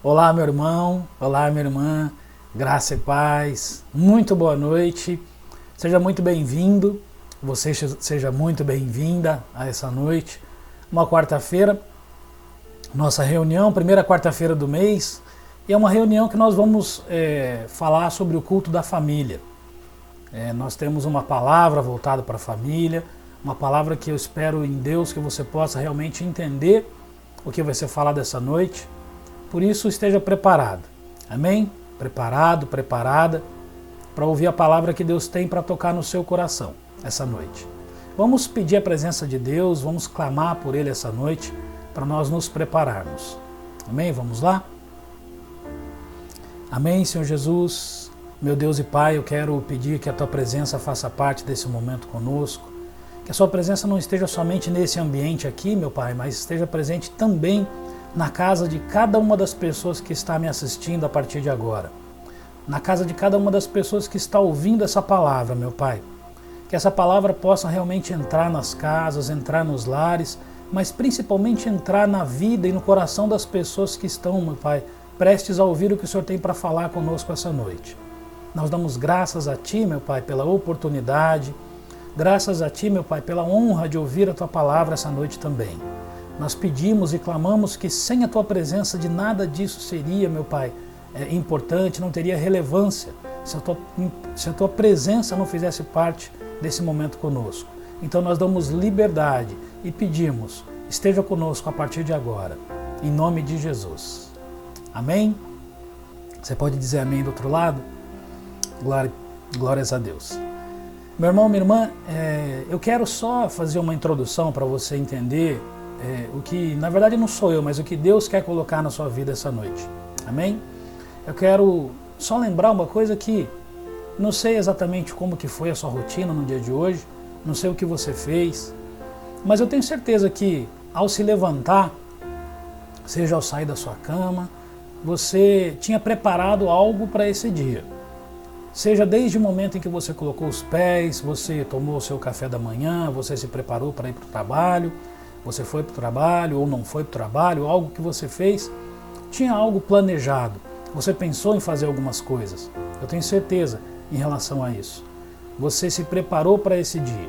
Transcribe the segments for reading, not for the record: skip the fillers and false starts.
Olá, meu irmão, olá, minha irmã, graça e paz, muito boa noite, seja muito bem-vindo, você seja muito bem-vinda a essa noite, uma quarta-feira, nossa reunião, primeira quarta-feira do mês, e é uma reunião que nós vamos falar sobre o culto da família. Nós temos uma palavra voltada para a família, uma palavra que eu espero em Deus que você possa realmente entender o que vai ser falado essa noite. Por isso, esteja preparado. Amém? Preparado, preparada para ouvir a palavra que Deus tem para tocar no seu coração essa noite. Vamos pedir a presença de Deus, vamos clamar por Ele essa noite para nós nos prepararmos. Amém? Vamos lá? Amém, Senhor Jesus. Meu Deus e Pai, eu quero pedir que a Tua presença faça parte desse momento conosco. Que a Sua presença não esteja somente nesse ambiente aqui, meu Pai, mas esteja presente também na casa de cada uma das pessoas que está me assistindo a partir de agora. Na casa de cada uma das pessoas que está ouvindo essa palavra, meu Pai. Que essa palavra possa realmente entrar nas casas, entrar nos lares, mas principalmente entrar na vida e no coração das pessoas que estão, meu Pai, prestes a ouvir o que o Senhor tem para falar conosco essa noite. Nós damos graças a Ti, meu Pai, pela oportunidade, graças a Ti, meu Pai, pela honra de ouvir a Tua palavra essa noite também. Nós pedimos e clamamos que sem a Tua presença de nada disso seria, meu Pai, importante, não teria relevância se a Tua presença não fizesse parte desse momento conosco. Então nós damos liberdade e pedimos, esteja conosco a partir de agora, em nome de Jesus. Amém? Você pode dizer amém do outro lado? Glórias a Deus. Meu irmão, minha irmã, eu quero só fazer uma introdução para você entender o que, na verdade não sou eu, mas o que Deus quer colocar na sua vida essa noite. Amém? Eu quero só lembrar uma coisa que não sei exatamente como que foi a sua rotina no dia de hoje, não sei o que você fez, mas eu tenho certeza que ao se levantar, seja ao sair da sua cama, você tinha preparado algo para esse dia. Seja desde o momento em que você colocou os pés, você tomou o seu café da manhã, você se preparou para ir para o trabalho, você foi para o trabalho ou não foi para o trabalho, algo que você fez, tinha algo planejado, você pensou em fazer algumas coisas, eu tenho certeza em relação a isso. Você se preparou para esse dia.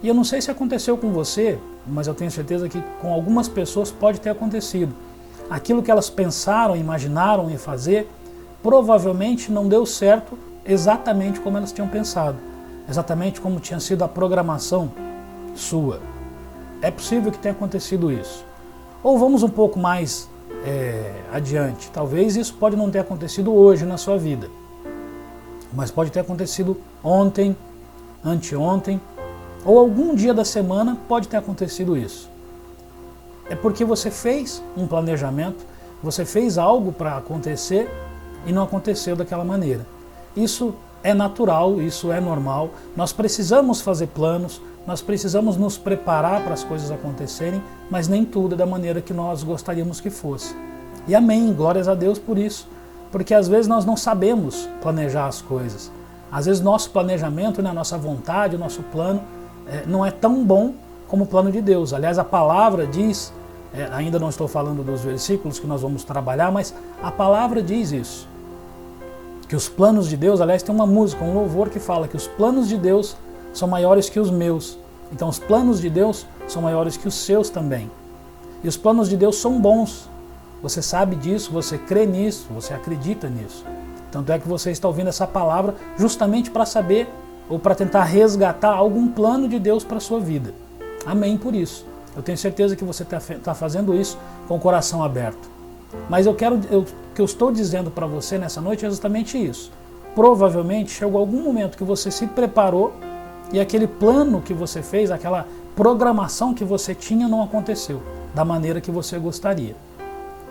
E eu não sei se aconteceu com você, mas eu tenho certeza que com algumas pessoas pode ter acontecido. Aquilo que elas pensaram, imaginaram em fazer, provavelmente não deu certo exatamente como elas tinham pensado, exatamente como tinha sido a programação sua. É possível que tenha acontecido isso. Ou vamos um pouco mais adiante. Talvez isso pode não ter acontecido hoje na sua vida, mas pode ter acontecido ontem, anteontem, ou algum dia da semana pode ter acontecido isso. É porque você fez um planejamento, você fez algo para acontecer e não aconteceu daquela maneira. Isso é natural, isso é normal. Nós precisamos fazer planos, nós precisamos nos preparar para as coisas acontecerem, mas nem tudo é da maneira que nós gostaríamos que fosse. E amém, glórias a Deus por isso, porque às vezes nós não sabemos planejar as coisas. Às vezes nosso planejamento, a nossa vontade, o nosso plano não é tão bom como o plano de Deus. Aliás, a palavra diz, ainda não estou falando dos versículos que nós vamos trabalhar, mas a palavra diz isso. Que os planos de Deus, aliás, tem uma música, um louvor que fala que os planos de Deus são maiores que os meus. Então os planos de Deus são maiores que os seus também. E os planos de Deus são bons. Você sabe disso, você crê nisso, você acredita nisso. Tanto é que você está ouvindo essa palavra justamente para saber ou para tentar resgatar algum plano de Deus para a sua vida. Amém por isso. Eu tenho certeza que você está fazendo isso com o coração aberto. Mas o que eu estou dizendo para você nessa noite é justamente isso. Provavelmente chegou algum momento que você se preparou e aquele plano que você fez, aquela programação que você tinha não aconteceu da maneira que você gostaria.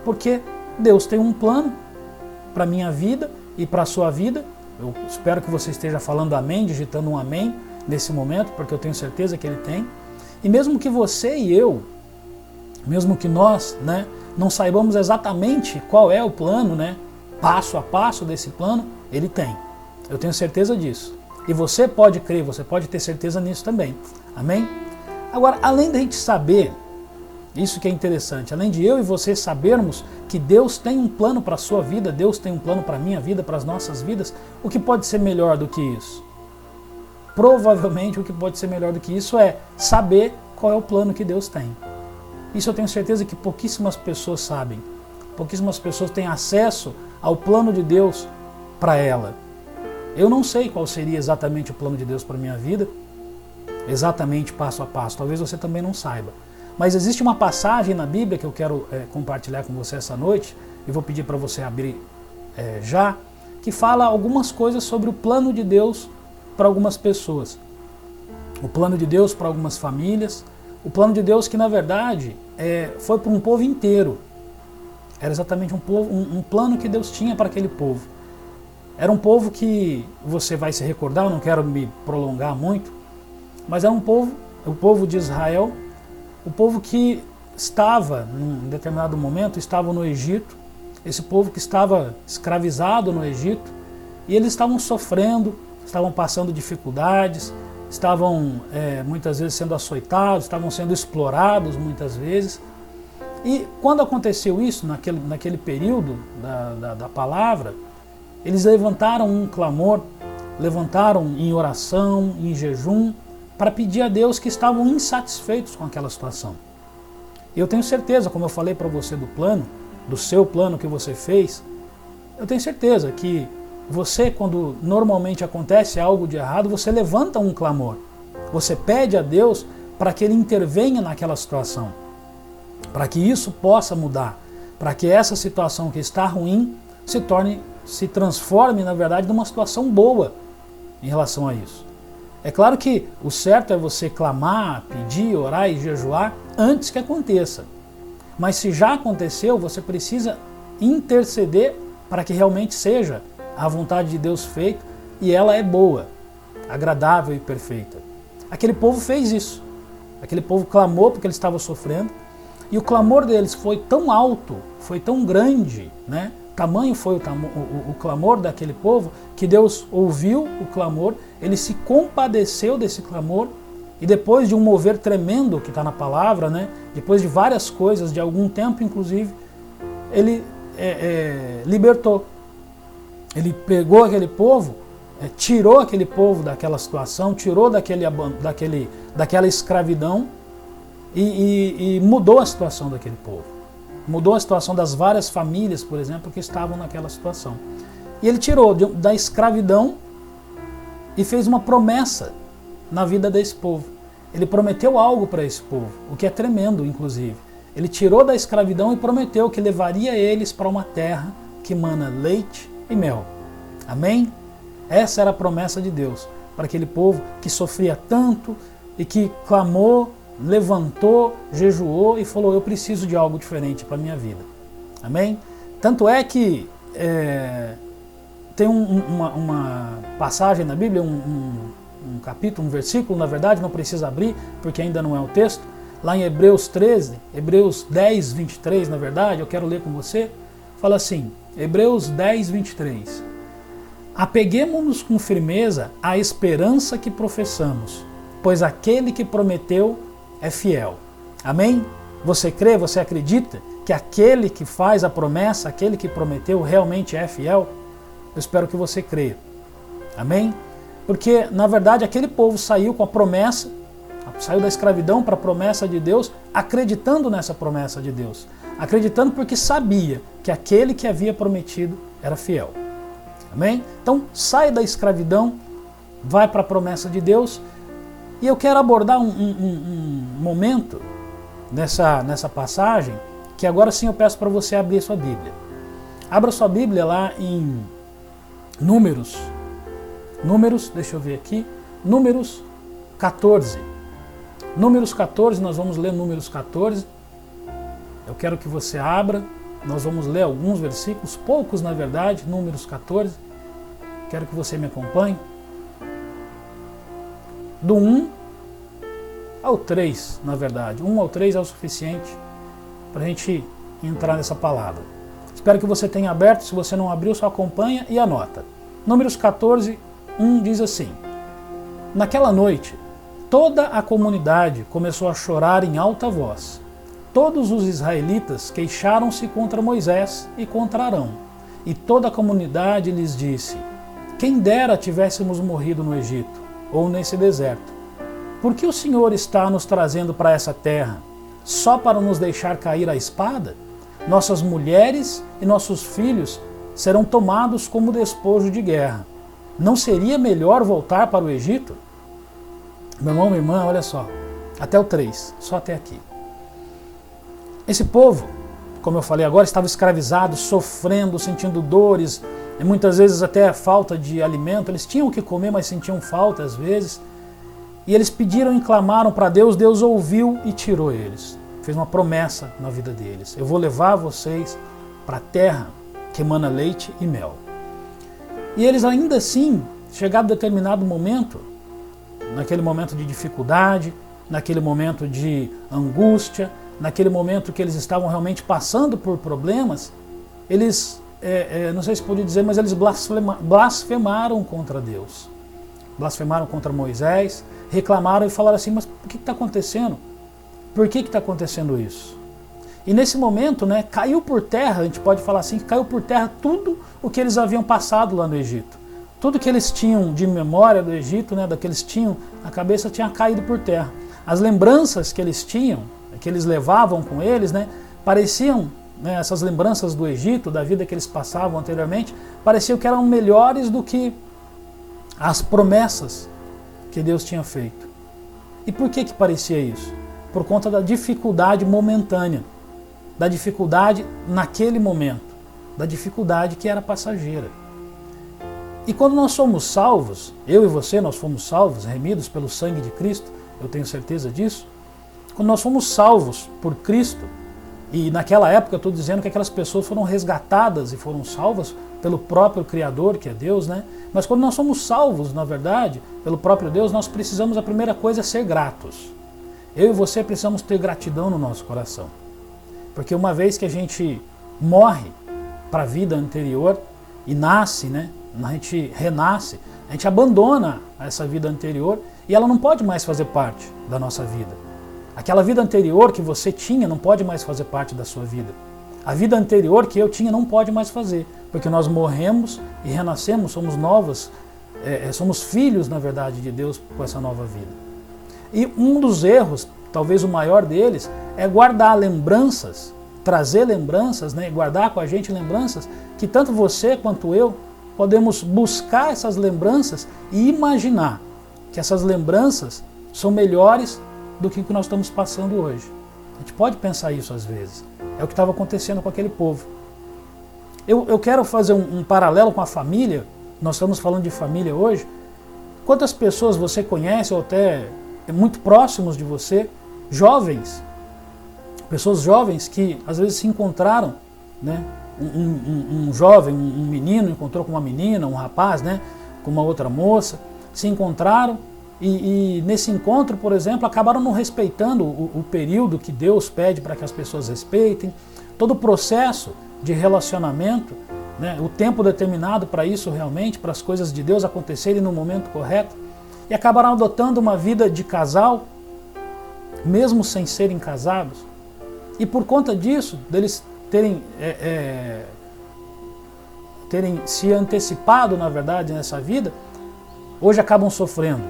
Porque Deus tem um plano para a minha vida e para a sua vida. Eu espero que você esteja falando amém, digitando um amém nesse momento, porque eu tenho certeza que Ele tem. E mesmo que você e eu, mesmo que nós, não saibamos exatamente qual é o plano, passo a passo desse plano, Ele tem. Eu tenho certeza disso. E você pode crer, você pode ter certeza nisso também. Amém? Agora, além da gente saber Isso que é interessante. Além de eu e você sabermos que Deus tem um plano para a sua vida, Deus tem um plano para a minha vida, para as nossas vidas, o que pode ser melhor do que isso? Provavelmente o que pode ser melhor do que isso é saber qual é o plano que Deus tem. Isso eu tenho certeza que pouquíssimas pessoas sabem. Pouquíssimas pessoas têm acesso ao plano de Deus para ela. Eu não sei qual seria exatamente o plano de Deus para a minha vida, exatamente passo a passo. Talvez você também não saiba. Mas existe uma passagem na Bíblia que eu quero compartilhar com você essa noite, e vou pedir para você abrir já, que fala algumas coisas sobre o plano de Deus para algumas pessoas. O plano de Deus para algumas famílias, o plano de Deus que na verdade foi para um povo inteiro. Era exatamente um plano que Deus tinha para aquele povo. Era um povo que você vai se recordar, eu não quero me prolongar muito, mas era um povo, o povo de Israel, o povo que estava, em determinado momento, estava no Egito, esse povo que estava escravizado no Egito, e eles estavam sofrendo, estavam passando dificuldades, estavam muitas vezes sendo açoitados, estavam sendo explorados muitas vezes. E quando aconteceu isso, naquele período da palavra, eles levantaram um clamor, levantaram em oração, em jejum, para pedir a Deus que estavam insatisfeitos com aquela situação. E eu tenho certeza, como eu falei para você do seu plano que você fez, eu tenho certeza que você, quando normalmente acontece algo de errado, você levanta um clamor. Você pede a Deus para que Ele intervenha naquela situação, para que isso possa mudar, para que essa situação que está ruim se transforme, na verdade, numa situação boa em relação a isso. É claro que o certo é você clamar, pedir, orar e jejuar antes que aconteça. Mas se já aconteceu, você precisa interceder para que realmente seja a vontade de Deus feita, e ela é boa, agradável e perfeita. Aquele povo fez isso. Aquele povo clamou porque ele estava sofrendo, e o clamor deles foi tão alto, foi tão grande, né? Tamanho foi o clamor daquele povo, que Deus ouviu o clamor, Ele se compadeceu desse clamor, e depois de um mover tremendo que está na palavra, né? Depois de várias coisas, de algum tempo inclusive, Ele libertou. Ele pegou aquele povo, tirou aquele povo daquela situação, tirou daquela escravidão e mudou a situação daquele povo. Mudou a situação das várias famílias, por exemplo, que estavam naquela situação. E ele tirou da escravidão e fez uma promessa na vida desse povo. Ele prometeu algo para esse povo, o que é tremendo, inclusive. Ele tirou da escravidão e prometeu que levaria eles para uma terra que mana leite e mel. Amém? Essa era a promessa de Deus para aquele povo que sofria tanto e que clamou, levantou, jejuou e falou: eu preciso de algo diferente para a minha vida. Amém? Tanto é que tem uma passagem na Bíblia, um capítulo, um versículo, na verdade, não precisa abrir, porque ainda não é o texto, lá em Hebreus 10, 23, na verdade, eu quero ler com você, fala assim, Hebreus 10, 23. Apeguemo-nos com firmeza à esperança que professamos, pois aquele que prometeu é fiel. Amém? Você crê, você acredita que aquele que faz a promessa, aquele que prometeu realmente é fiel? Eu espero que você creia. Amém? Porque, na verdade, aquele povo saiu com a promessa, saiu da escravidão para a promessa de Deus, acreditando nessa promessa de Deus. Acreditando porque sabia que aquele que havia prometido era fiel. Amém? Então, sai da escravidão, vai para a promessa de Deus. E eu quero abordar um momento nessa passagem, que agora sim eu peço para você abrir sua Bíblia. Abra sua Bíblia lá em Números, deixa eu ver aqui, Números 14. Números 14, nós vamos ler Números 14. Eu quero que você abra, nós vamos ler alguns versículos, poucos na verdade, Números 14. Quero que você me acompanhe. Do 1 ao 3, na verdade. 1 ao 3 é o suficiente para a gente entrar nessa palavra. Espero que você tenha aberto, se você não abriu, só acompanha e anota. Números 14, 1 diz assim: Naquela noite, toda a comunidade começou a chorar em alta voz. todos os israelitas queixaram-se contra Moisés e contra Arão. E toda a comunidade lhes disse: quem dera tivéssemos morrido no Egito, ou nesse deserto. Por que o Senhor está nos trazendo para essa terra? Só para nos deixar cair a espada? Nossas mulheres e nossos filhos serão tomados como despojo de guerra. Não seria melhor voltar para o Egito? Meu irmão, minha irmã, olha só. Até o 3, só até aqui. Esse povo, como eu falei agora, estava escravizado, sofrendo, sentindo dores, e muitas vezes até falta de alimento. Eles tinham o que comer, mas sentiam falta às vezes. E eles pediram e clamaram para Deus, Deus ouviu e tirou eles. Fez uma promessa na vida deles: eu vou levar vocês para a terra que emana leite e mel. E eles ainda assim, chegado a determinado momento, naquele momento de dificuldade, naquele momento de angústia, naquele momento que eles estavam realmente passando por problemas, eles, não sei se podia dizer, mas eles blasfemaram contra Deus. Blasfemaram contra Moisés, reclamaram e falaram assim: mas o que está acontecendo? Por que está acontecendo isso? E nesse momento, né, caiu por terra, a gente pode falar assim, que caiu por terra tudo o que eles haviam passado lá no Egito. Tudo que eles tinham de memória do Egito, né, que eles tinham na cabeça, tinha caído por terra. As lembranças que eles tinham, que eles levavam com eles, né, pareciam, né, essas lembranças do Egito, da vida que eles passavam anteriormente, pareciam que eram melhores do que as promessas que Deus tinha feito. E por que parecia isso? Por conta da dificuldade momentânea, da dificuldade naquele momento, da dificuldade que era passageira. E quando nós somos salvos, eu e você, nós fomos salvos, remidos pelo sangue de Cristo, eu tenho certeza disso. Quando nós fomos salvos por Cristo, e naquela época eu estou dizendo que aquelas pessoas foram resgatadas e foram salvas pelo próprio Criador, que é Deus, né? Mas quando nós somos salvos, na verdade, pelo próprio Deus, nós precisamos, a primeira coisa é ser gratos. Eu e você precisamos ter gratidão no nosso coração. Porque uma vez que a gente morre para a vida anterior e nasce, né? A gente renasce, a gente abandona essa vida anterior e ela não pode mais fazer parte da nossa vida. Aquela vida anterior que você tinha não pode mais fazer parte da sua vida. A vida anterior que eu tinha não pode mais fazer, porque nós morremos e renascemos, somos novas, somos filhos, na verdade, de Deus com essa nova vida. E um dos erros, talvez o maior deles, é guardar lembranças, trazer lembranças, né, guardar com a gente lembranças que tanto você quanto eu podemos buscar essas lembranças e imaginar que essas lembranças são melhores do que o que nós estamos passando hoje. A gente pode pensar isso às vezes. É o que estava acontecendo com aquele povo. Eu quero fazer um paralelo com a família. Nós estamos falando de família hoje. Quantas pessoas você conhece ou até muito próximos de você, jovens, pessoas jovens que às vezes se encontraram, né? Um jovem, um menino encontrou com uma menina, um rapaz, né? Com uma outra moça, se encontraram e nesse encontro, por exemplo, acabaram não respeitando o período que Deus pede para que as pessoas respeitem, todo o processo de relacionamento, né? O tempo determinado para isso realmente, para as coisas de Deus acontecerem no momento correto, e acabaram adotando uma vida de casal, mesmo sem serem casados, e por conta disso, deles terem se antecipado, na verdade, nessa vida, hoje acabam sofrendo.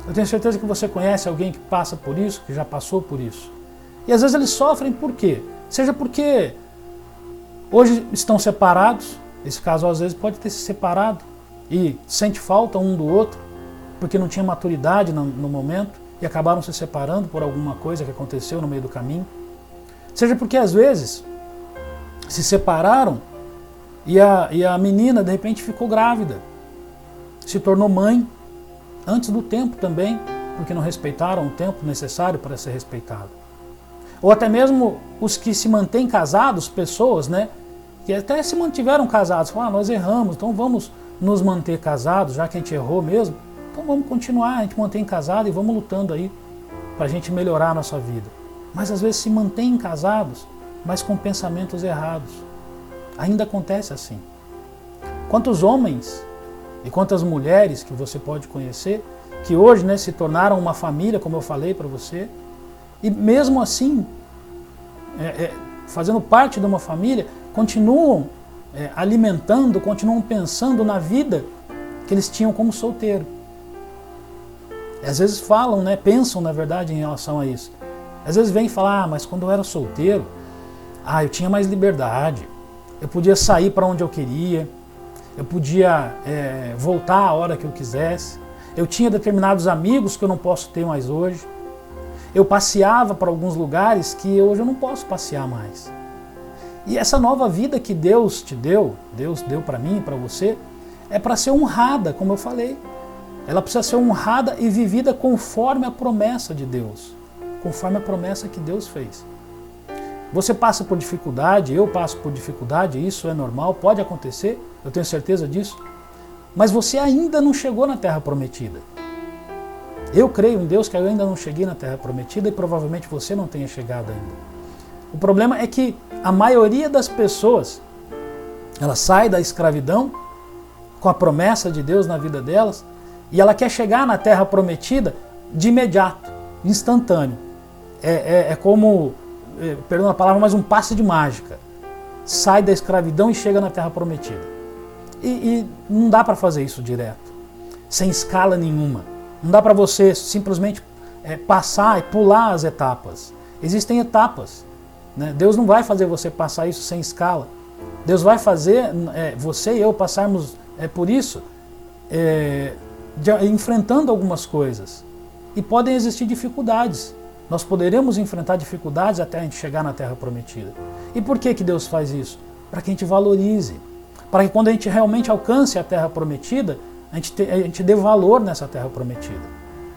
Eu tenho certeza que você conhece alguém que passa por isso, que já passou por isso. E às vezes eles sofrem por quê? Seja porque hoje estão separados, esse casal às vezes pode ter se separado e sente falta um do outro, porque não tinha maturidade no momento e acabaram se separando por alguma coisa que aconteceu no meio do caminho. Seja porque às vezes se separaram e a menina de repente ficou grávida, se tornou mãe antes do tempo também, porque não respeitaram o tempo necessário para ser respeitado. Ou até mesmo os que se mantêm casados, pessoas, né, que até se mantiveram casados, falam, nós erramos, então vamos nos manter casados, já que a gente errou mesmo, então vamos continuar, a gente mantém casado e vamos lutando aí para a gente melhorar a nossa vida. Mas às vezes se mantêm casados, mas com pensamentos errados. Ainda acontece assim. Quantos homens e quantas mulheres que você pode conhecer, que hoje, né, se tornaram uma família, como eu falei para você, e mesmo assim fazendo parte de uma família, continuam alimentando, continuam pensando na vida que eles tinham como solteiro. Às vezes falam, né, pensam na verdade em relação a isso. Às vezes vêm falar, mas quando eu era solteiro, eu tinha mais liberdade, eu podia sair para onde eu queria, eu podia voltar a hora que eu quisesse, eu tinha determinados amigos que eu não posso ter mais hoje, eu passeava para alguns lugares que hoje eu não posso passear mais. E essa nova vida que Deus te deu, Deus deu para mim e para você, é para ser honrada, como eu falei. Ela precisa ser honrada e vivida conforme a promessa de Deus, conforme a promessa que Deus fez. Você passa por dificuldade, eu passo por dificuldade, isso é normal, pode acontecer, eu tenho certeza disso, mas você ainda não chegou na Terra Prometida. Eu creio em Deus que eu ainda não cheguei na Terra Prometida e provavelmente você não tenha chegado ainda. O problema é que a maioria das pessoas, ela sai da escravidão com a promessa de Deus na vida delas e ela quer chegar na Terra Prometida de imediato, instantâneo. É como, perdão a palavra, mas um passe de mágica. Sai da escravidão e chega na Terra Prometida. E não dá para fazer isso direto, sem escala nenhuma. Não dá para você simplesmente passar e pular as etapas. Existem etapas. Né? Deus não vai fazer você passar isso sem escala. Deus vai fazer você e eu passarmos por isso enfrentando algumas coisas. E podem existir dificuldades. Nós poderemos enfrentar dificuldades até a gente chegar na Terra Prometida. E por que Deus faz isso? Para que a gente valorize. Para que quando a gente realmente alcance a Terra Prometida, a gente dê valor nessa Terra Prometida.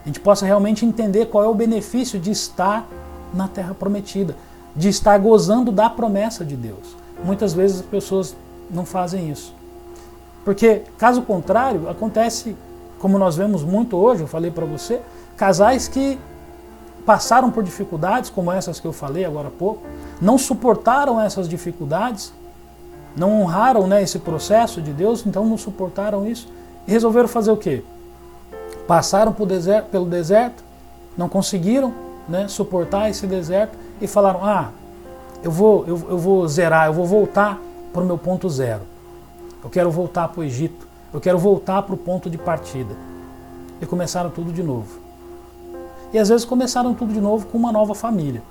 A gente possa realmente entender qual é o benefício de estar na Terra Prometida, de estar gozando da promessa de Deus. Muitas vezes as pessoas não fazem isso. Porque, caso contrário, acontece, como nós vemos muito hoje, eu falei para você, casais que passaram por dificuldades, como essas que eu falei agora há pouco, não suportaram essas dificuldades, não honraram, né, esse processo de Deus, então não suportaram isso, e resolveram fazer o quê? Passaram pelo deserto, não conseguiram, né, suportar esse deserto e falaram, eu vou zerar, eu vou voltar para o meu ponto zero. Eu quero voltar para o Egito, eu quero voltar para o ponto de partida. E começaram tudo de novo. E às vezes começaram tudo de novo com uma nova família.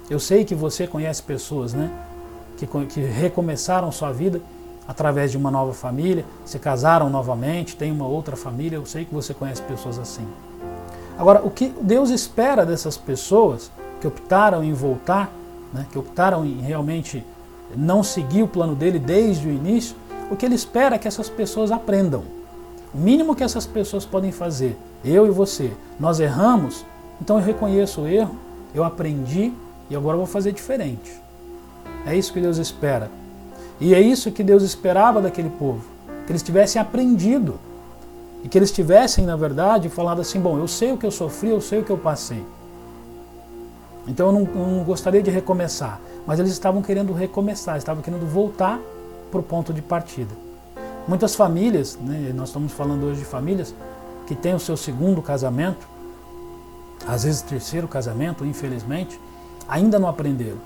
Eu sei que você conhece pessoas, né, que recomeçaram sua vida através de uma nova família, se casaram novamente, tem uma outra família, eu sei que você conhece pessoas assim. Agora, o que Deus espera dessas pessoas que optaram em voltar, né, que optaram em realmente não seguir o plano dele desde o início, o que ele espera é que essas pessoas aprendam. O mínimo que essas pessoas podem fazer, eu e você, nós erramos, então eu reconheço o erro, eu aprendi e agora eu vou fazer diferente. É isso que Deus espera. E é isso que Deus esperava daquele povo, que eles tivessem aprendido e que eles tivessem, na verdade, falado assim, bom, eu sei o que eu sofri, eu sei o que eu passei. Então eu não gostaria de recomeçar, mas eles estavam querendo recomeçar, estavam querendo voltar para o ponto de partida. Muitas famílias, né, nós estamos falando hoje de famílias que têm o seu segundo casamento, às vezes terceiro casamento, infelizmente, ainda não aprenderam,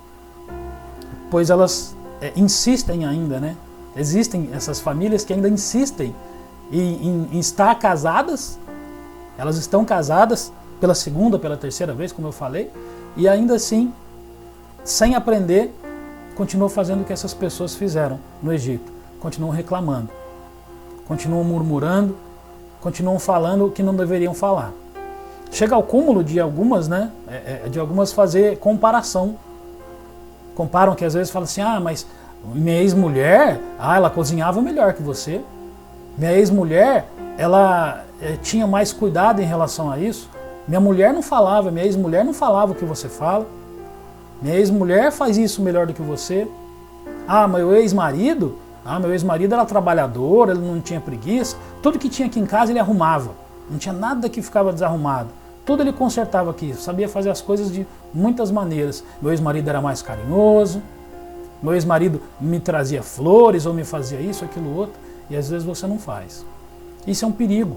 pois elas insistem ainda, né? Existem essas famílias que ainda insistem em estar casadas, elas estão casadas pela segunda, pela terceira vez, como eu falei, e ainda assim, sem aprender, continuam fazendo o que essas pessoas fizeram no Egito, continuam reclamando, continuam murmurando, continuam falando o que não deveriam falar. Chega ao cúmulo de algumas, né? De algumas fazer comparação. Comparam que às vezes falam assim, mas minha ex-mulher, ela cozinhava melhor que você. Minha ex-mulher, ela tinha mais cuidado em relação a isso. Minha mulher não falava, minha ex-mulher não falava o que você fala. Minha ex-mulher faz isso melhor do que você. Meu ex-marido era trabalhador, ele não tinha preguiça. Tudo que tinha aqui em casa ele arrumava. Não tinha nada que ficava desarrumado. Tudo ele consertava aqui, sabia fazer as coisas de muitas maneiras. Meu ex-marido era mais carinhoso, meu ex-marido me trazia flores ou me fazia isso, aquilo, outro, e às vezes você não faz. Isso é um perigo,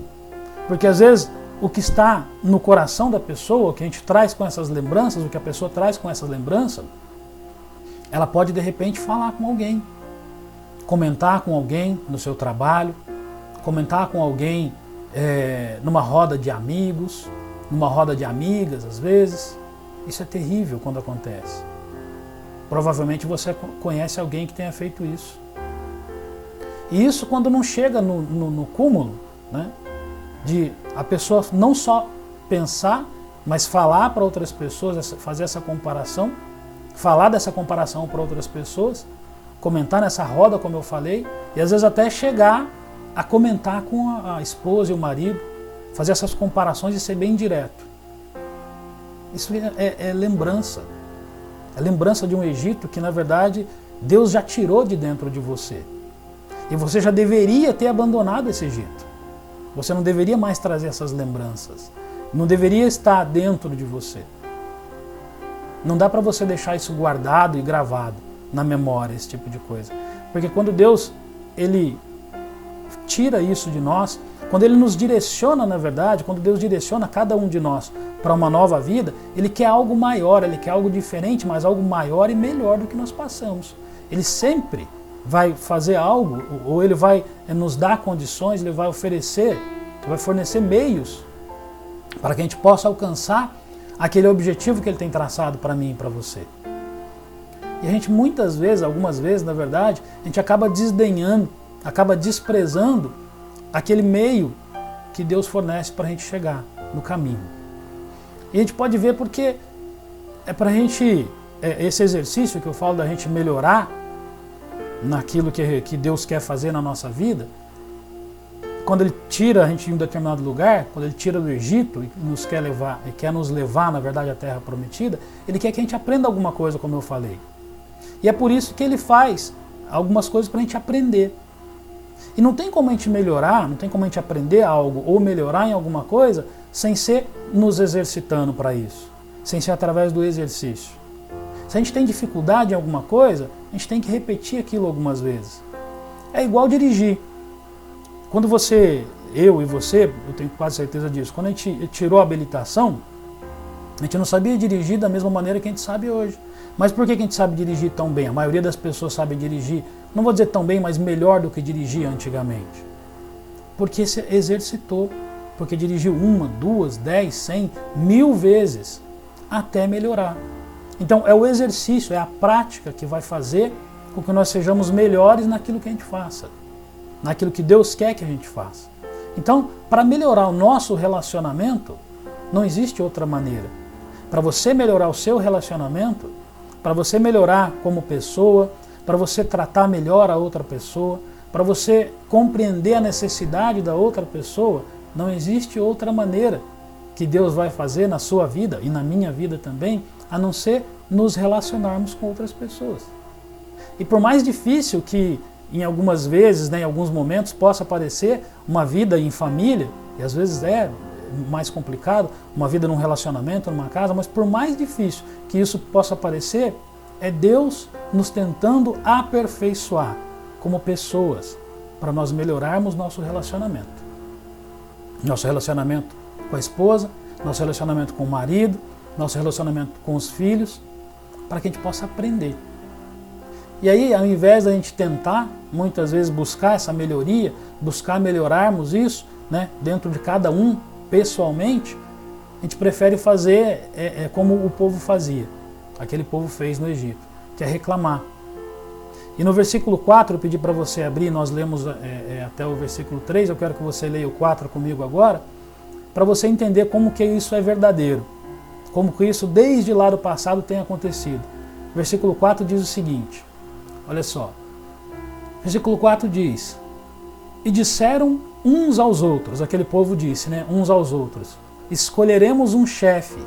porque às vezes o que está no coração da pessoa, o que a gente traz com essas lembranças, o que a pessoa traz com essas lembranças, ela pode de repente falar com alguém, comentar com alguém no seu trabalho, comentar com alguém numa roda de amigos, numa roda de amigas às vezes. Isso é terrível quando acontece. Provavelmente você conhece alguém que tenha feito isso. E isso quando não chega no cúmulo, né, de a pessoa não só pensar, mas falar para outras pessoas, fazer essa comparação, falar dessa comparação para outras pessoas, comentar nessa roda, como eu falei, e às vezes até chegar a comentar com a esposa e o marido, fazer essas comparações e ser bem direto. Isso é lembrança. É lembrança de um Egito que, na verdade, Deus já tirou de dentro de você. E você já deveria ter abandonado esse Egito. Você não deveria mais trazer essas lembranças. Não deveria estar dentro de você. Não dá para você deixar isso guardado e gravado na memória, esse tipo de coisa. Porque quando Deus, Ele tira isso de nós, quando Ele nos direciona, na verdade, quando Deus direciona cada um de nós para uma nova vida, Ele quer algo maior, Ele quer algo diferente, mas algo maior e melhor do que nós passamos. Ele sempre vai fazer algo, ou Ele vai nos dar condições, Ele vai oferecer, vai fornecer meios para que a gente possa alcançar aquele objetivo que Ele tem traçado para mim e para você. E a gente muitas vezes, algumas vezes, na verdade, a gente acaba desdenhando, acaba desprezando aquele meio que Deus fornece para a gente chegar no caminho. E a gente pode ver porque é para a gente, esse exercício que eu falo da gente melhorar naquilo que Deus quer fazer na nossa vida, quando Ele tira a gente de um determinado lugar, quando Ele tira do Egito e quer nos levar, na verdade, à Terra Prometida, Ele quer que a gente aprenda alguma coisa, como eu falei. E é por isso que Ele faz algumas coisas para a gente aprender. E não tem como a gente melhorar, não tem como a gente aprender algo ou melhorar em alguma coisa sem ser nos exercitando para isso, sem ser através do exercício. Se a gente tem dificuldade em alguma coisa, a gente tem que repetir aquilo algumas vezes. É igual dirigir. Quando eu e você, eu tenho quase certeza disso, quando a gente tirou a habilitação, a gente não sabia dirigir da mesma maneira que a gente sabe hoje. Mas por que a gente sabe dirigir tão bem? A maioria das pessoas sabe dirigir, não vou dizer tão bem, mas melhor do que dirigia antigamente. Porque se exercitou, porque dirigiu 1, 2, 10, 100, 1000 vezes até melhorar. Então é o exercício, é a prática que vai fazer com que nós sejamos melhores naquilo que a gente faça, naquilo que Deus quer que a gente faça. Então, para melhorar o nosso relacionamento, não existe outra maneira. Para você melhorar o seu relacionamento, para você melhorar como pessoa, para você tratar melhor a outra pessoa, para você compreender a necessidade da outra pessoa, não existe outra maneira que Deus vai fazer na sua vida e na minha vida também, a não ser nos relacionarmos com outras pessoas. E por mais difícil que em algumas vezes, né, em alguns momentos, possa parecer uma vida em família, e às vezes é mais complicado, uma vida num relacionamento, numa casa, mas por mais difícil que isso possa parecer, é Deus nos tentando aperfeiçoar como pessoas, para nós melhorarmos nosso relacionamento. Nosso relacionamento com a esposa, nosso relacionamento com o marido, nosso relacionamento com os filhos, para que a gente possa aprender. E aí, ao invés da gente tentar, muitas vezes, buscar essa melhoria, buscar melhorarmos isso, né, dentro de cada um, pessoalmente, a gente prefere fazer como o povo fazia, aquele povo fez no Egito, que é reclamar. E no versículo 4, eu pedi para você abrir, nós lemos até o versículo 3, eu quero que você leia o 4 comigo agora, para você entender como que isso é verdadeiro, como que isso desde lá do passado tem acontecido. Versículo 4 diz o seguinte, olha só, versículo 4 diz, e disseram uns aos outros, aquele povo disse, né, uns aos outros, escolheremos um chefe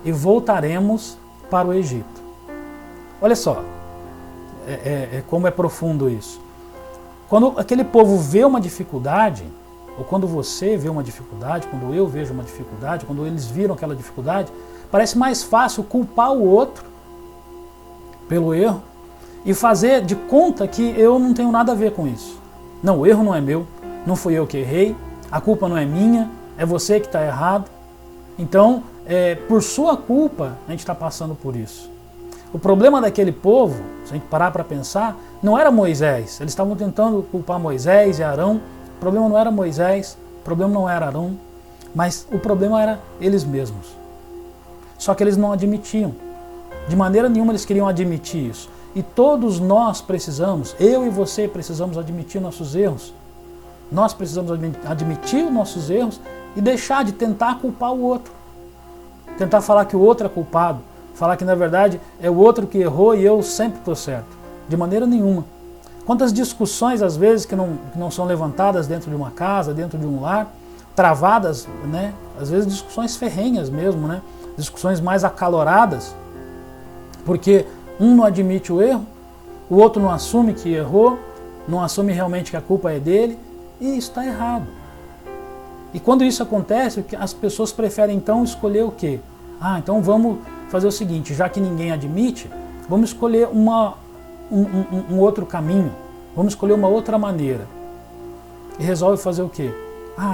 e voltaremos para o Egito. Olha só, como é profundo isso. Quando aquele povo vê uma dificuldade, ou quando você vê uma dificuldade, quando eu vejo uma dificuldade, quando eles viram aquela dificuldade, parece mais fácil culpar o outro pelo erro e fazer de conta que eu não tenho nada a ver com isso. Não, o erro não é meu, não fui eu que errei, a culpa não é minha, é você que está errado. Então, por sua culpa, a gente está passando por isso. O problema daquele povo, se a gente parar para pensar, não era Moisés. Eles estavam tentando culpar Moisés e Arão. O problema não era Moisés, o problema não era Arão, mas o problema era eles mesmos. Só que eles não admitiam. De maneira nenhuma eles queriam admitir isso. E todos nós precisamos, eu e você precisamos admitir nossos erros. Nós precisamos admitir os nossos erros e deixar de tentar culpar o outro. Tentar falar que o outro é culpado. Falar que na verdade é o outro que errou e eu sempre estou certo. De maneira nenhuma. Quantas discussões às vezes que não são levantadas dentro de uma casa, dentro de um lar, travadas, né? Às vezes discussões ferrenhas mesmo, né? Discussões mais acaloradas, porque um não admite o erro, o outro não assume que errou, não assume realmente que a culpa é dele, e isso está errado. E quando isso acontece, as pessoas preferem então escolher o quê? Então vamos fazer o seguinte, já que ninguém admite, vamos escolher um outro caminho, vamos escolher uma outra maneira. E resolve fazer o quê?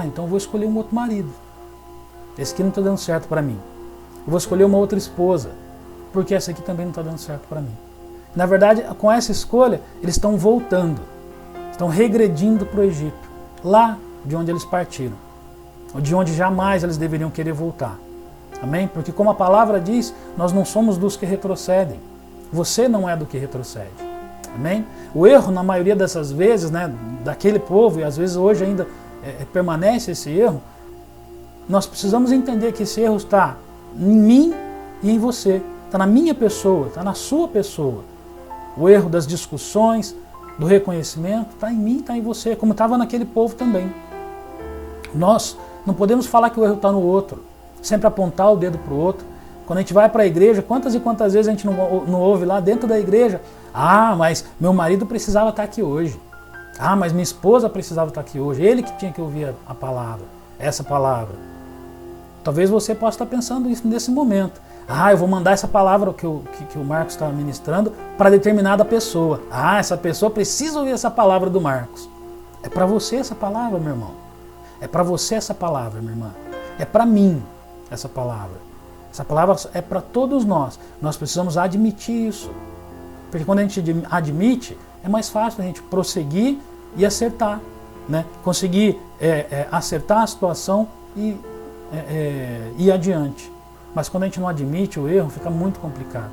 Então eu vou escolher um outro marido. Esse aqui não está dando certo para mim. Eu vou escolher uma outra esposa, porque essa aqui também não está dando certo para mim. Na verdade, com essa escolha, eles estão voltando, estão regredindo para o Egito, lá de onde eles partiram, ou de onde jamais eles deveriam querer voltar. Amém? Porque como a palavra diz, nós não somos dos que retrocedem. Você não é do que retrocede. Amém? O erro, na maioria dessas vezes, né, daquele povo, e às vezes hoje ainda permanece esse erro, nós precisamos entender que esse erro está em mim e em você. Está na minha pessoa, está na sua pessoa. O erro das discussões, do reconhecimento, está em mim, está em você, como estava naquele povo também. Nós não podemos falar que o erro está no outro, sempre apontar o dedo para o outro. Quando a gente vai para a igreja, quantas e quantas vezes a gente não ouve lá dentro da igreja, mas meu marido precisava estar aqui hoje. Mas minha esposa precisava estar aqui hoje. Ele que tinha que ouvir a palavra, essa palavra. Talvez você possa estar pensando isso nesse momento. Eu vou mandar essa palavra que o Marcos está ministrando para determinada pessoa. Essa pessoa precisa ouvir essa palavra do Marcos. É para você essa palavra, meu irmão. É para você essa palavra, minha irmã. É para mim essa palavra. Essa palavra é para todos nós. Nós precisamos admitir isso. Porque quando a gente admite, é mais fácil a gente prosseguir e acertar. Né? Conseguir acertar a situação e ir adiante. Mas quando a gente não admite o erro, fica muito complicado.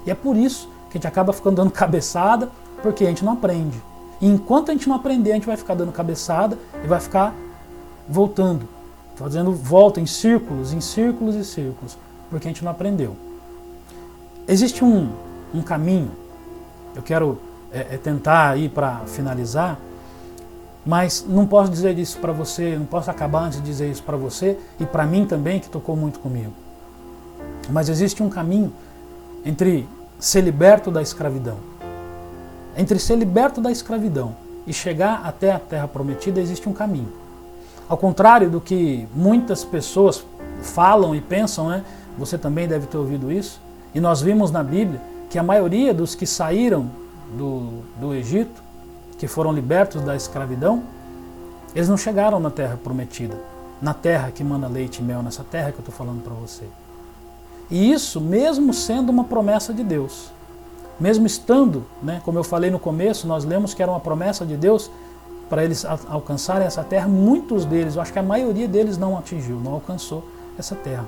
E é por isso que a gente acaba ficando dando cabeçada, porque a gente não aprende. E enquanto a gente não aprender, a gente vai ficar dando cabeçada e vai ficar voltando, fazendo volta em círculos e círculos, porque a gente não aprendeu. Existe um caminho, eu quero tentar ir para finalizar, mas não posso dizer isso para você, não posso acabar antes de dizer isso para você e para mim também, que tocou muito comigo. Mas existe um caminho entre ser liberto da escravidão. Entre ser liberto da escravidão e chegar até a terra prometida, existe um caminho. Ao contrário do que muitas pessoas falam e pensam, né? Você também deve ter ouvido isso, e nós vimos na Bíblia que a maioria dos que saíram do Egito, que foram libertos da escravidão, eles não chegaram na terra prometida, na terra que manda leite e mel, nessa terra que eu estou falando para você. E isso mesmo sendo uma promessa de Deus, mesmo estando, né, como eu falei no começo, nós lemos que era uma promessa de Deus para eles alcançarem essa terra, muitos deles, eu acho que a maioria deles não atingiu, não alcançou essa terra.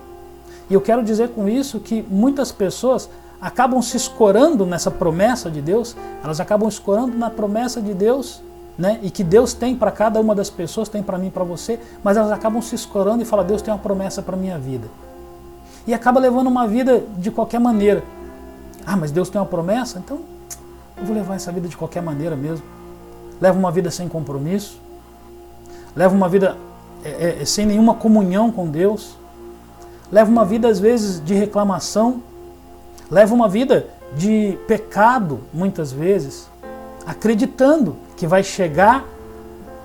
E eu quero dizer com isso que muitas pessoas acabam se escorando nessa promessa de Deus, elas acabam escorando na promessa de Deus, né, e que Deus tem para cada uma das pessoas, tem para mim e para você, mas elas acabam se escorando e falam, Deus tem uma promessa para a minha vida. E acaba levando uma vida de qualquer maneira. Mas Deus tem uma promessa? Então eu vou levar essa vida de qualquer maneira mesmo. Leva uma vida sem compromisso. Leva uma vida sem nenhuma comunhão com Deus. Leva uma vida às vezes de reclamação. Leva uma vida de pecado muitas vezes. Acreditando que vai chegar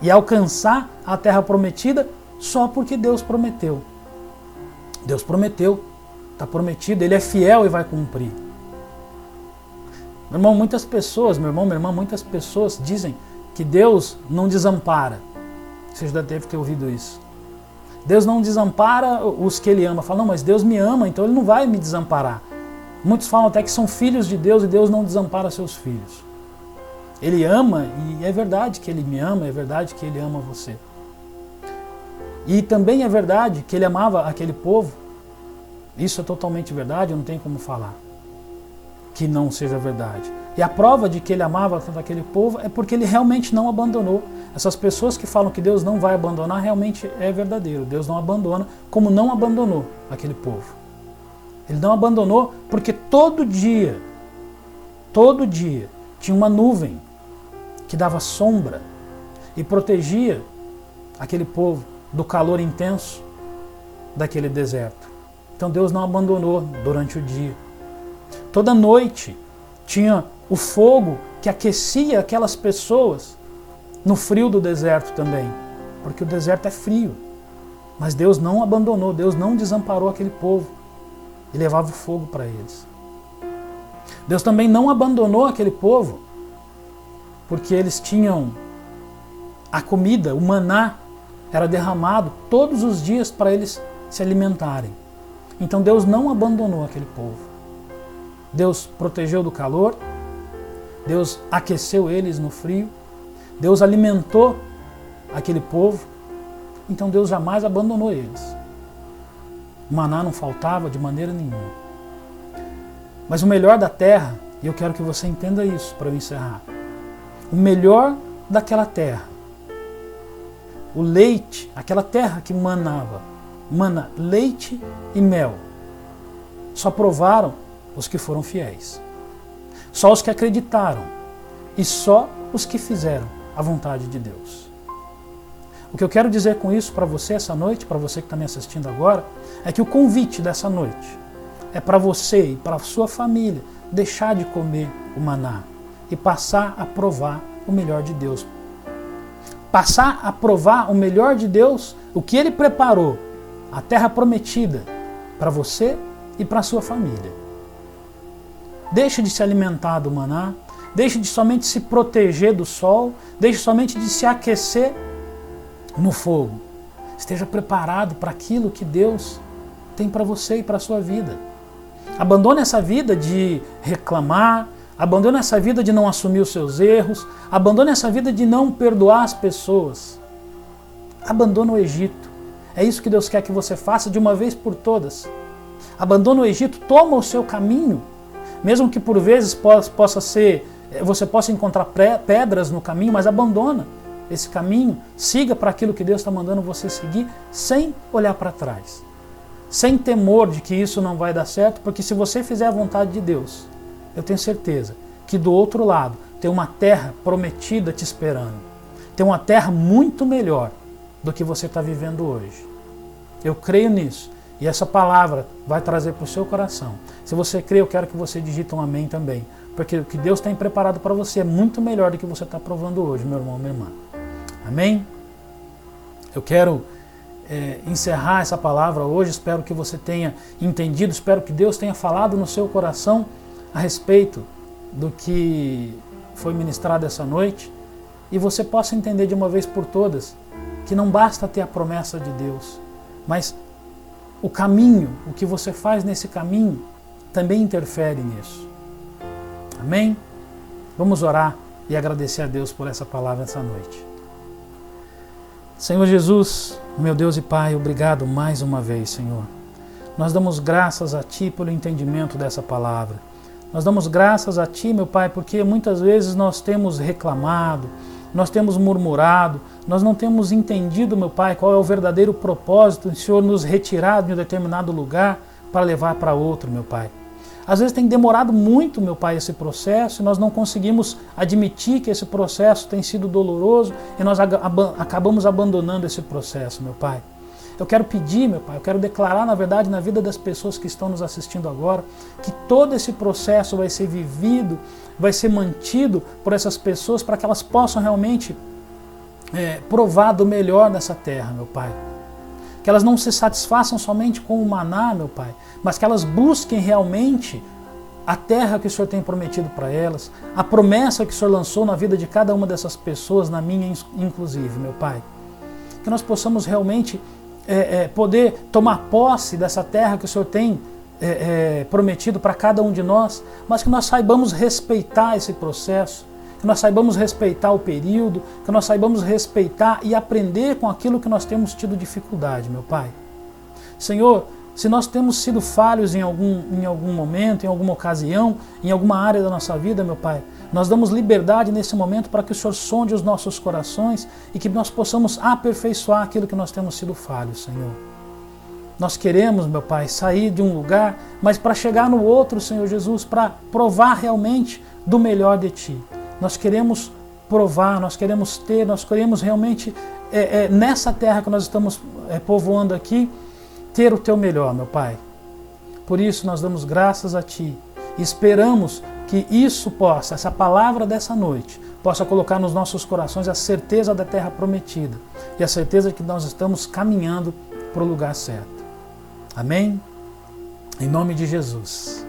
e alcançar a terra prometida só porque Deus prometeu. Deus prometeu, está prometido, Ele é fiel e vai cumprir. Meu irmão, muitas pessoas, minha irmã, muitas pessoas dizem que Deus não desampara. Você já deve ter ouvido isso. Deus não desampara os que Ele ama. Fala, não, mas Deus me ama, então Ele não vai me desamparar. Muitos falam até que são filhos de Deus e Deus não desampara seus filhos. Ele ama, e é verdade que Ele me ama, é verdade que Ele ama você. E também é verdade que Ele amava aquele povo. Isso é totalmente verdade, não tem como falar que não seja verdade. E a prova de que Ele amava tanto aquele povo é porque Ele realmente não abandonou. Essas pessoas que falam que Deus não vai abandonar, realmente é verdadeiro. Deus não abandona, como não abandonou aquele povo. Ele não abandonou porque todo dia, tinha uma nuvem que dava sombra e protegia aquele povo do calor intenso daquele deserto. Então Deus não abandonou durante o dia. Toda noite tinha o fogo que aquecia aquelas pessoas no frio do deserto também, porque o deserto é frio. Mas Deus não abandonou, Deus não desamparou aquele povo e levava o fogo para eles. Deus também não abandonou aquele povo porque eles tinham a comida, o maná era derramado todos os dias para eles se alimentarem. Então Deus não abandonou aquele povo. Deus protegeu do calor, Deus aqueceu eles no frio, Deus alimentou aquele povo, então Deus jamais abandonou eles. O maná não faltava de maneira nenhuma. Mas o melhor da terra, e eu quero que você entenda isso para eu encerrar, o melhor daquela terra, o leite, aquela terra que mana leite e mel, só provaram os que foram fiéis, só os que acreditaram e só os que fizeram a vontade de Deus. O que eu quero dizer com isso para você essa noite, para você que está me assistindo agora, é que o convite dessa noite é para você e para a sua família deixar de comer o maná e passar a provar o melhor de Deus. Passar a provar o melhor de Deus, o que Ele preparou, a terra prometida para você e para a sua família. Deixe de se alimentar do maná, deixe de somente se proteger do sol, deixe somente de se aquecer no fogo. Esteja preparado para aquilo que Deus tem para você e para a sua vida. Abandone essa vida de reclamar, abandone essa vida de não assumir os seus erros, abandone essa vida de não perdoar as pessoas. Abandone o Egito. É isso que Deus quer que você faça de uma vez por todas. Abandone o Egito, toma o seu caminho, mesmo que por vezes você possa encontrar pedras no caminho, mas abandona esse caminho, siga para aquilo que Deus está mandando você seguir, sem olhar para trás, sem temor de que isso não vai dar certo, porque se você fizer a vontade de Deus, eu tenho certeza que do outro lado tem uma terra prometida te esperando, tem uma terra muito melhor do que você está vivendo hoje. Eu creio nisso. E essa palavra vai trazer para o seu coração. Se você crê, eu quero que você digite um amém também. Porque o que Deus tem preparado para você é muito melhor do que você está provando hoje, meu irmão, minha irmã. Amém? Eu quero encerrar essa palavra hoje. Espero que você tenha entendido. Espero que Deus tenha falado no seu coração a respeito do que foi ministrado essa noite. E você possa entender de uma vez por todas que não basta ter a promessa de Deus, mas o caminho, o que você faz nesse caminho, também interfere nisso. Amém? Vamos orar e agradecer a Deus por essa palavra essa noite. Senhor Jesus, meu Deus e Pai, obrigado mais uma vez, Senhor. Nós damos graças a Ti pelo entendimento dessa palavra. Nós damos graças a Ti, meu Pai, porque muitas vezes nós temos reclamado, nós temos murmurado, nós não temos entendido, meu Pai, qual é o verdadeiro propósito de o Senhor nos retirar de um determinado lugar para levar para outro, meu Pai. Às vezes tem demorado muito, meu Pai, esse processo e nós não conseguimos admitir que esse processo tem sido doloroso e nós acabamos abandonando esse processo, meu Pai. Eu quero pedir, meu Pai, eu quero declarar, na verdade, na vida das pessoas que estão nos assistindo agora, que todo esse processo vai ser vivido, vai ser mantido por essas pessoas para que elas possam realmente provar do melhor dessa terra, meu Pai. Que elas não se satisfaçam somente com o maná, meu Pai, mas que elas busquem realmente a terra que o Senhor tem prometido para elas, a promessa que o Senhor lançou na vida de cada uma dessas pessoas, na minha inclusive, meu Pai. Que nós possamos realmente poder tomar posse dessa terra que o Senhor tem prometido para cada um de nós, mas que nós saibamos respeitar esse processo, que nós saibamos respeitar o período, que nós saibamos respeitar e aprender com aquilo que nós temos tido dificuldade, meu Pai. Senhor, se nós temos sido falhos em algum momento, em alguma ocasião, em alguma área da nossa vida, meu Pai, nós damos liberdade nesse momento para que o Senhor sonde os nossos corações e que nós possamos aperfeiçoar aquilo que nós temos sido falhos, Senhor. Nós queremos, meu Pai, sair de um lugar, mas para chegar no outro, Senhor Jesus, para provar realmente do melhor de Ti. Nós queremos provar, nós queremos ter, nós queremos realmente, nessa terra que nós estamos povoando aqui, ter o Teu melhor, meu Pai. Por isso nós damos graças a Ti e esperamos que isso possa, essa palavra dessa noite, possa colocar nos nossos corações a certeza da terra prometida e a certeza de que nós estamos caminhando para o lugar certo. Amém? Em nome de Jesus.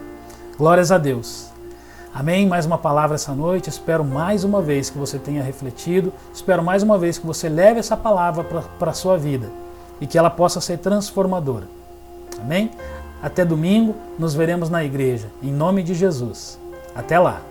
Glórias a Deus. Amém? Mais uma palavra essa noite. Espero mais uma vez que você tenha refletido. Espero mais uma vez que você leve essa palavra para a sua vida e que ela possa ser transformadora. Amém? Até domingo, nos veremos na igreja. Em nome de Jesus. Até lá.